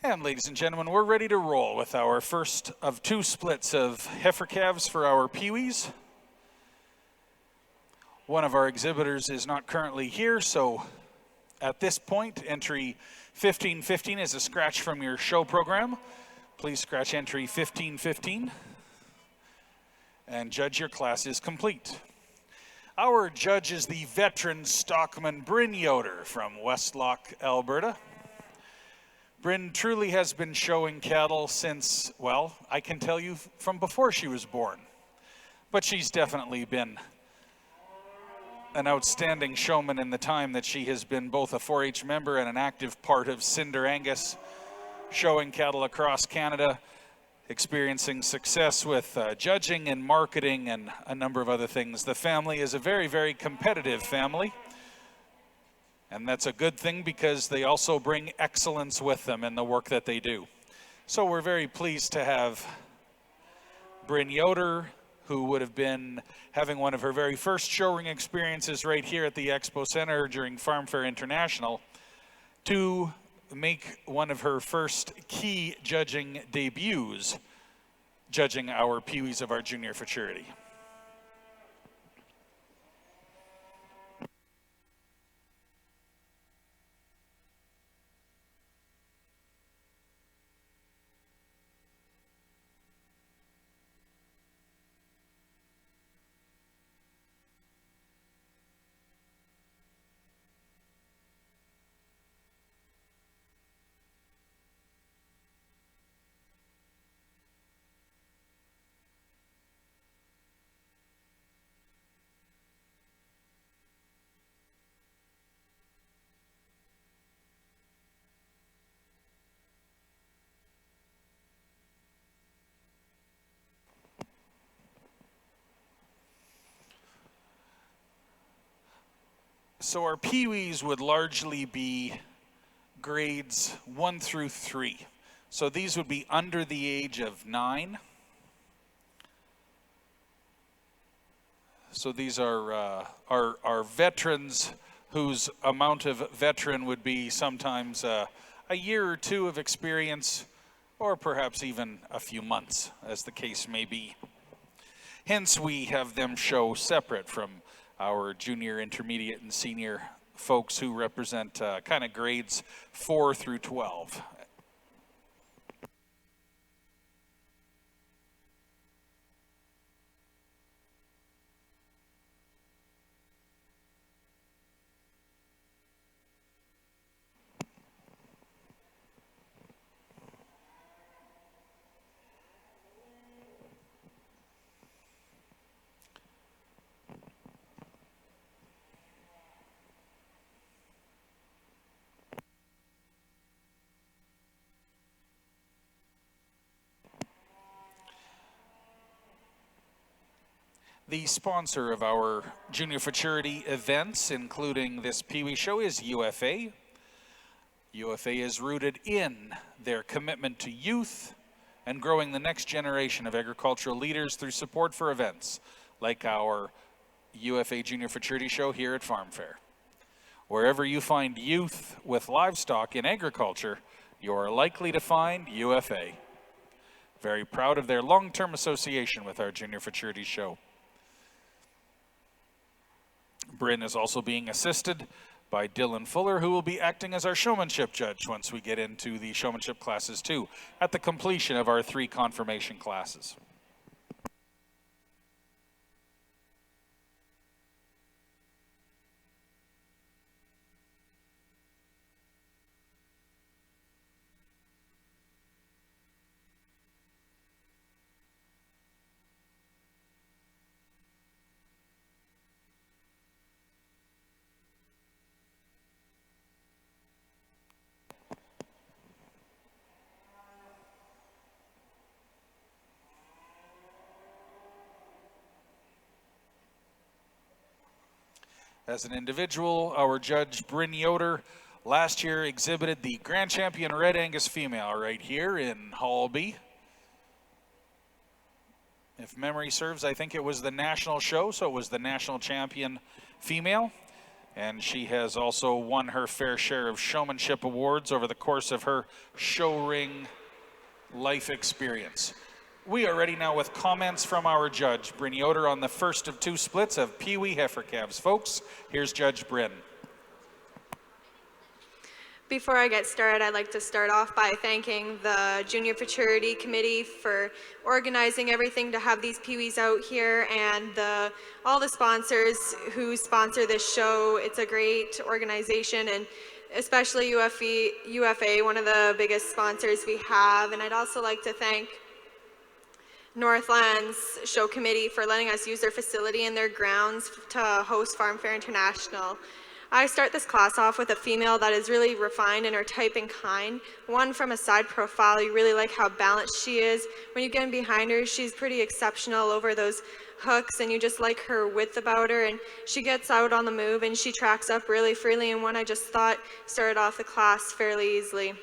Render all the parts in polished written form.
And ladies and gentlemen, we're ready to roll with our first of two splits of heifer calves for our peewees. One of our exhibitors is not currently here, so at this point, entry 1515 is a scratch from your show program. Please scratch entry 1515. And judge, your class is complete. Our judge is the veteran stockman Bryn Yoder from Westlock, Alberta. Bryn truly has been showing cattle since, well, I can tell you from before she was born. But she's definitely been an outstanding showman in the time that she has been both a 4-H member and an active part of Cinder Angus, showing cattle across Canada, experiencing success with judging and marketing and a number of other things. The family is a very, very competitive family. And that's a good thing because they also bring excellence with them in the work that they do. So we're very pleased to have Bryn Yoder, who would have been having one of her very first showing experiences right here at the Expo Center during Farm Fair International, to make one of her first key judging debuts, judging our peewees of our junior futurity. So our peewees would largely be grades 1 through 3. So these would be under the age of 9. So these are our veterans whose amount of veteran would be sometimes a year or two of experience, or perhaps even a few months, as the case may be. Hence, we have them show separate from our junior, intermediate, and senior folks who represent kind of grades 4 through 12. The sponsor of our junior futurity events, including this peewee show, is UFA. UFA is rooted in their commitment to youth and growing the next generation of agricultural leaders through support for events like our UFA Junior Futurity Show here at Farm Fair. Wherever you find youth with livestock in agriculture, you are likely to find UFA. Very proud of their long-term association with our Junior Futurity Show. Bryn is also being assisted by Dylan Fuller, who will be acting as our showmanship judge once we get into the showmanship classes too, at the completion of our 3 confirmation classes. As an individual, our judge, Bryn Yoder, last year exhibited the Grand Champion Red Angus female right here in Hall B. If memory serves, I think it was the national show, so it was the national champion female. And she has also won her fair share of showmanship awards over the course of her show ring life experience. We are ready now with comments from our judge, Bryn Yoder, on the first of two splits of Pee-wee heifer calves. Folks, here's Judge Bryn. Before I get started, I'd like to start off by thanking the Junior Futurity Committee for organizing everything to have these Pee-wees out here, and all the sponsors who sponsor this show. It's a great organization, and especially UFA, one of the biggest sponsors we have. And I'd also like to thank Northland's show committee for letting us use their facility and their grounds to host Farm Fair International. I start this class off with a female that is really refined in her type and kind. One, from a side profile, you really like how balanced she is. When you get in behind her, she's pretty exceptional over those hooks, and you just like her width about her, and she gets out on the move and she tracks up really freely, and one I just thought started off the class fairly easily.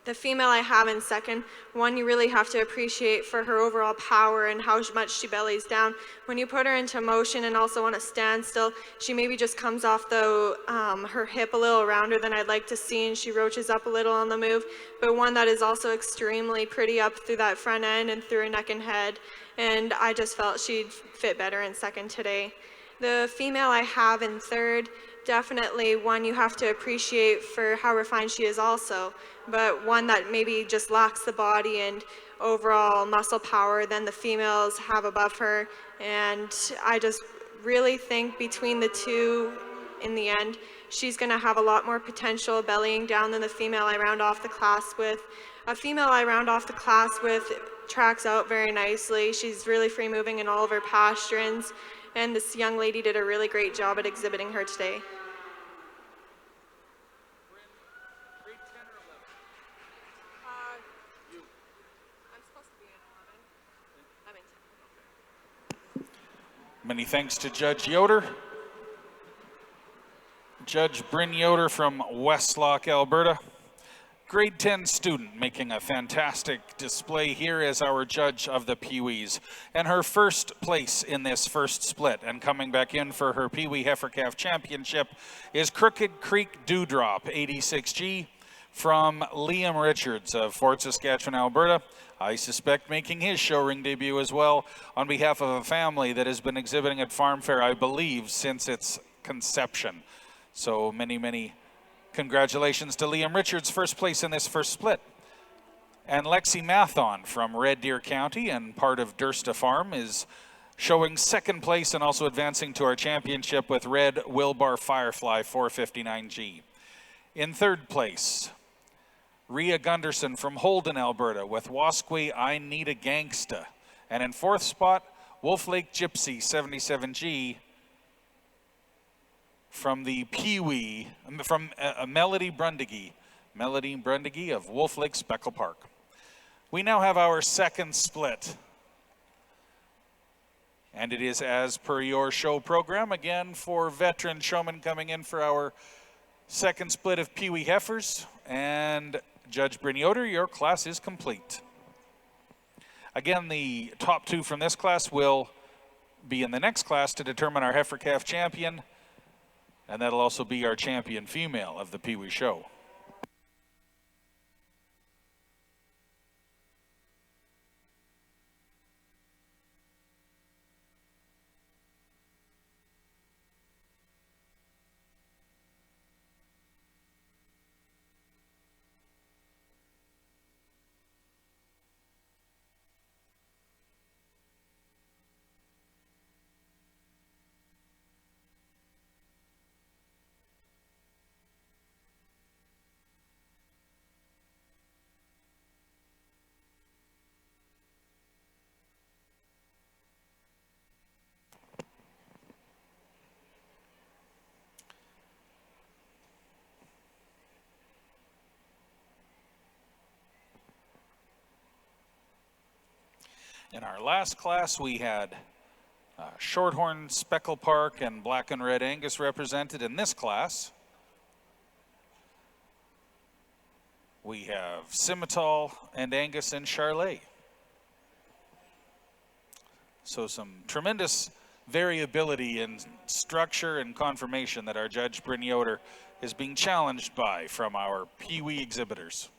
The female I have in second, one you really have to appreciate for her overall power and how much she bellies down. When you put her into motion and also on a standstill, she maybe just comes off her hip a little rounder than I'd like to see, and she roaches up a little on the move, but one that is also extremely pretty up through that front end and through her neck and head, and I just felt she'd fit better in second today. The female I have in third, definitely one you have to appreciate for how refined she is also, but one that maybe just lacks the body and overall muscle power than the females have above her. And I just really think between the two, in the end, she's going to have a lot more potential bellying down than the female I round off the class with. A female I round off the class with tracks out very nicely. She's really free moving in all of her pasturings, and this young lady did a really great job at exhibiting her today. Many thanks to Judge Yoder. Judge Bryn Yoder from Westlock, Alberta. Grade 10 student making a fantastic display here as our judge of the Pee-wees. And her first place in this first split and coming back in for her Pee-wee Heifer Calf Championship is Crooked Creek Dewdrop 86G from Liam Richards of Fort Saskatchewan, Alberta. I suspect making his show ring debut as well on behalf of a family that has been exhibiting at Farm Fair, I believe, since its conception. So many congratulations to Liam Richards, first place in this first split. And Lexi Mathon from Red Deer County and part of Dursta Farm is showing second place and also advancing to our championship with Red Wilbar Firefly 459G. In third place, Rhea Gunderson from Holden, Alberta with Wasque I Need a Gangsta. And in fourth spot, Wolf Lake Gypsy 77G from the Pee-wee, from Melody Brundige of Wolf Lake Speckle Park. We now have our second split. And it is as per your show program, again for veteran showmen coming in for our second split of Pee-wee heifers. And Judge Bryn Yoder, your class is complete. Again, the top two from this class will be in the next class to determine our heifer calf champion, and that'll also be our champion female of the Pee-wee show. In our last class, we had Shorthorn, Speckle Park, and Black and Red Angus represented. In this class, we have Simmental and Angus and Charlet. So some tremendous variability in structure and conformation that our Judge Bryn Yoder is being challenged by from our FFPeeWee exhibitors.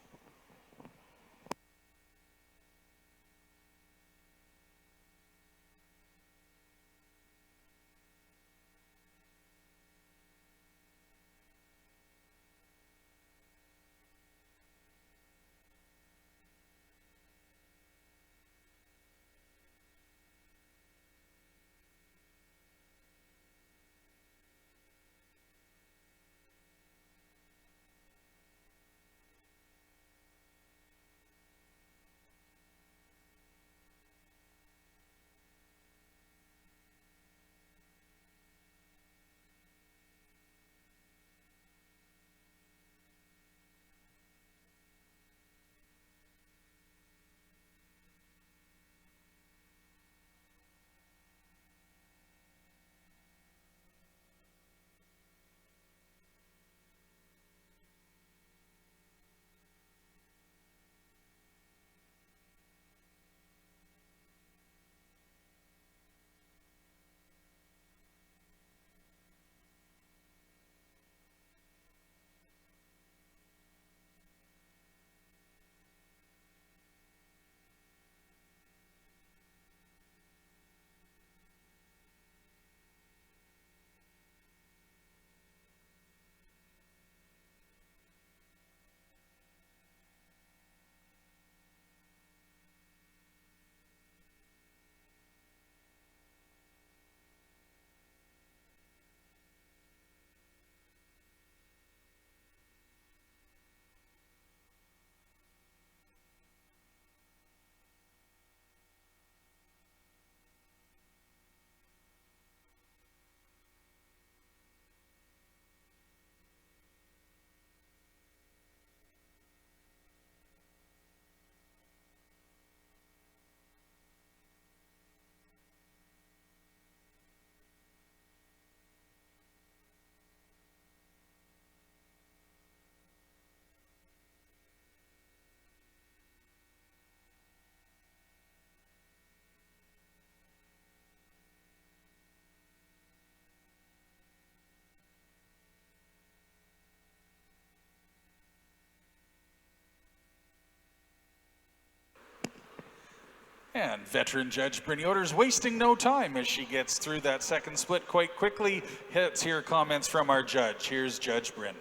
And veteran Judge Bryn Yoder's wasting no time as she gets through that second split quite quickly. Let's hear comments from our judge. Here's Judge Bryn.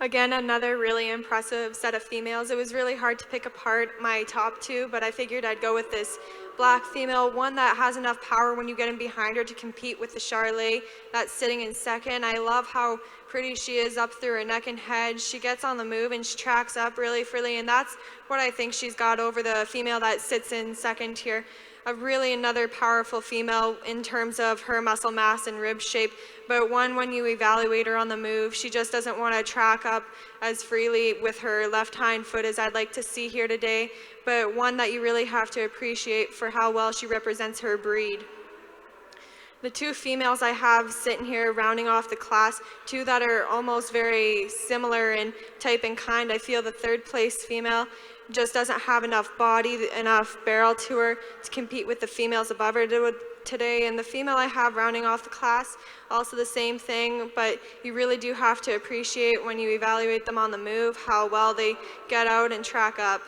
Again, another really impressive set of females. It was really hard to pick apart my top two, but I figured I'd go with this black female, one that has enough power when you get in behind her to compete with the Charlet that's sitting in second. I love how pretty she is up through her neck and head. She gets on the move and she tracks up really freely, and that's what I think she's got over the female that sits in second here. Really another powerful female in terms of her muscle mass and rib shape, but one when you evaluate her on the move, she just doesn't want to track up as freely with her left hind foot as I'd like to see here today, but one that you really have to appreciate for how well she represents her breed. The two females I have sitting here rounding off the class, two that are almost very similar in type and kind. I feel the third place female just doesn't have enough body, enough barrel to her to compete with the females above her today. And the female I have rounding off the class, also the same thing, but you really do have to appreciate when you evaluate them on the move how well they get out and track up.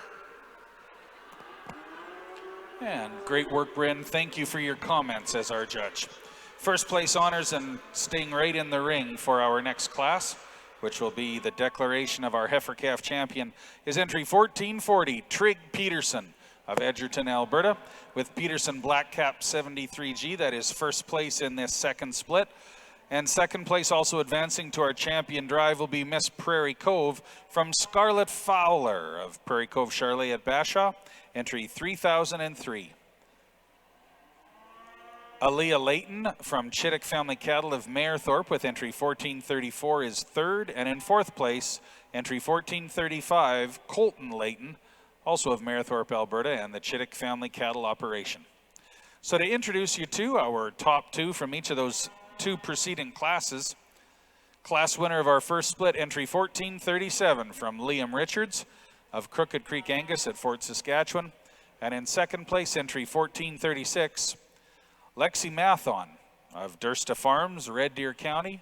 And great work, Bryn. Thank you for your comments as our judge. First place honors and staying right in the ring for our next class, which will be the declaration of our heifer calf champion, is entry 1440, Trig Peterson of Edgerton, Alberta, with Peterson Black Cap 73G. That is first place in this second split. And second place also advancing to our champion drive will be Miss Prairie Cove from Scarlett Fowler of Prairie Cove Charlet at Bashaw, entry 3003. Aaliyah Layton from Chittick Family Cattle of Mayerthorpe with entry 1434 is third, and in fourth place, entry 1435, Colton Layton, also of Mayerthorpe, Alberta, and the Chittick Family Cattle operation. So to introduce you to our top two from each of those two preceding classes, class winner of our first split, entry 1437 from Liam Richards of Crooked Creek Angus at Fort Saskatchewan, and in second place, entry 1436, Lexi Mathon of Dursta Farms, Red Deer County.